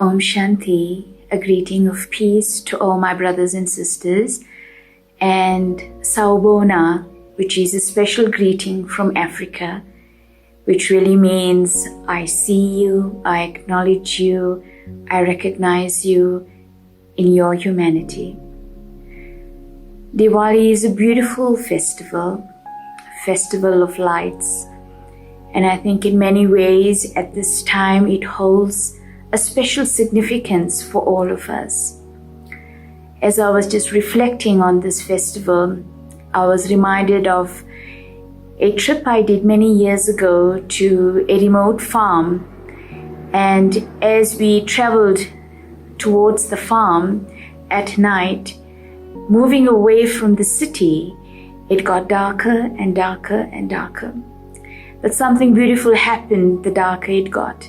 Om Shanti, a greeting of peace to all my brothers and sisters, and Sawubona, which is a special greeting from Africa, which really means I see you, I acknowledge you, I recognize you in your humanity. Diwali is a beautiful festival of lights, and I think in many ways at this time it holds a special significance for all of us. As I was just reflecting on this festival, I was reminded of a trip I did many years ago to a remote farm, and as we traveled towards the farm at night, moving away from the city, it got darker and darker and darker. But something beautiful happened the darker it got.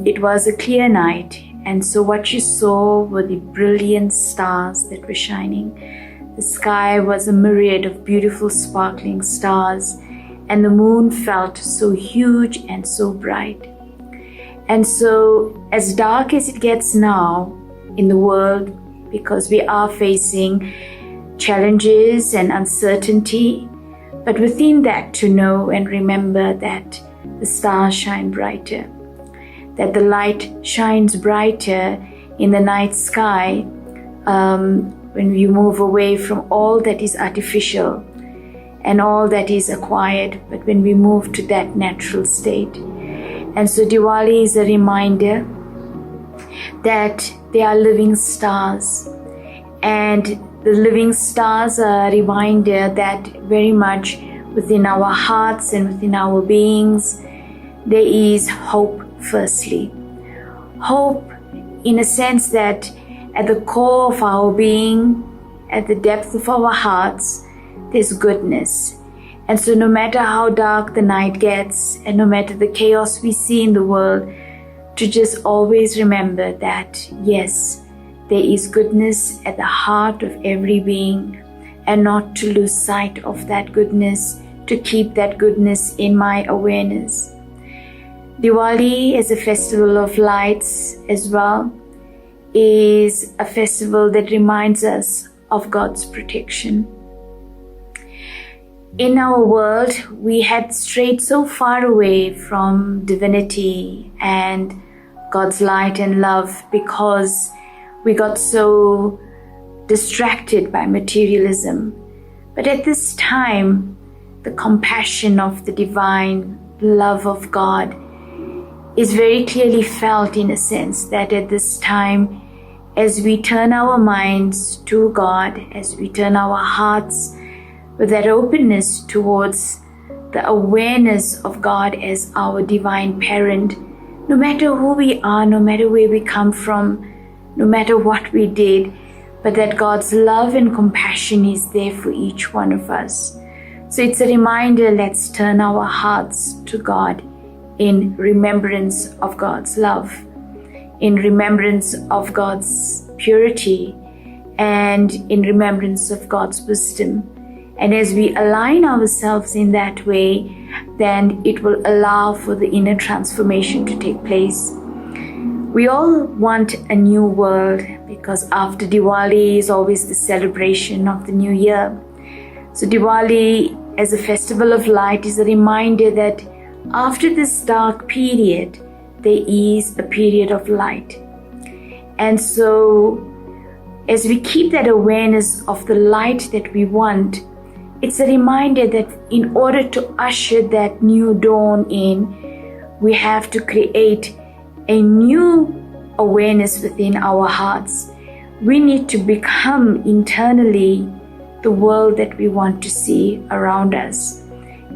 It was a clear night, and so what you saw were the brilliant stars that were shining. The sky was a myriad of beautiful sparkling stars, and the moon felt so huge and so bright. And so, as dark as it gets now in the world, because we are facing challenges and uncertainty, but within that to know and remember that the stars shine brighter, that the light shines brighter in the night sky when you move away from all that is artificial and all that is acquired, but when we move to that natural state. And so Diwali is a reminder that they are living stars, and the living stars are a reminder that very much within our hearts and within our beings there is hope. Firstly, hope in a sense that at the core of our being, at the depth of our hearts, there's goodness. And so no matter how dark the night gets and no matter the chaos we see in the world, to just always remember that yes, there is goodness at the heart of every being, and not to lose sight of that goodness, to keep that goodness in my awareness. Diwali as a festival of lights as well is a festival that reminds us of God's protection. In our world, we had strayed so far away from divinity and God's light and love because we got so distracted by materialism. But at this time, the compassion of the divine love of God is very clearly felt, in a sense that at this time, as we turn our minds to God, as we turn our hearts with that openness towards the awareness of God as our divine parent, no matter who we are, no matter where we come from, no matter what we did, but that God's love and compassion is there for each one of us. So it's a reminder, let's turn our hearts to God in remembrance of God's love, in remembrance of God's purity, and in remembrance of God's wisdom. And as we align ourselves in that way, then it will allow for the inner transformation to take place. We all want a new world because after Diwali is always the celebration of the new year. So Diwali as a festival of light is a reminder that after this dark period, there is a period of light. And so, as we keep that awareness of the light that we want, it's a reminder that in order to usher that new dawn in, we have to create a new awareness within our hearts. We need to become internally the world that we want to see around us.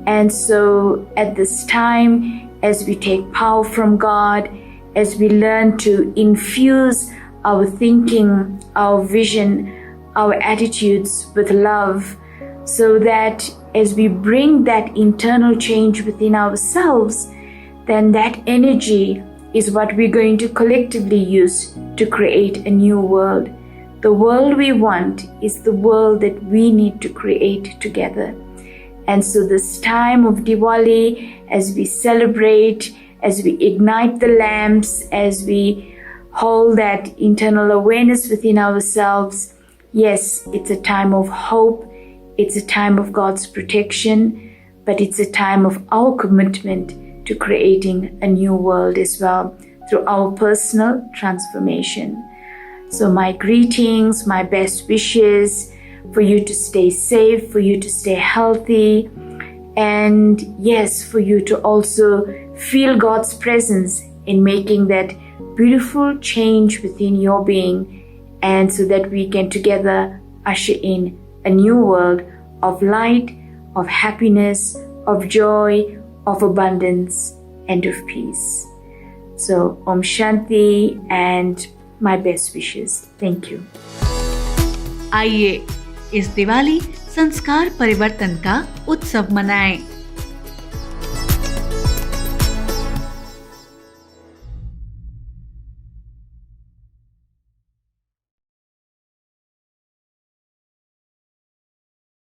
And so at this time, as we take power from God, as we learn to infuse our thinking, our vision, our attitudes with love, so that as we bring that internal change within ourselves, then that energy is what we're going to collectively use to create a new world. The world we want is the world that we need to create together. And so this time of Diwali, as we celebrate, as we ignite the lamps, as we hold that internal awareness within ourselves, yes, it's a time of hope, it's a time of God's protection, but it's a time of our commitment to creating a new world as well through our personal transformation. So my greetings, my best wishes for you to stay safe, for you to stay healthy, and yes, for you to also feel God's presence in making that beautiful change within your being, and so that we can together usher in a new world of light, of happiness, of joy, of abundance, and of peace. So Om Shanti and my best wishes. Thank you. आइए इस दिवाली संस्कार परिवर्तन का उत्सव मनाएं।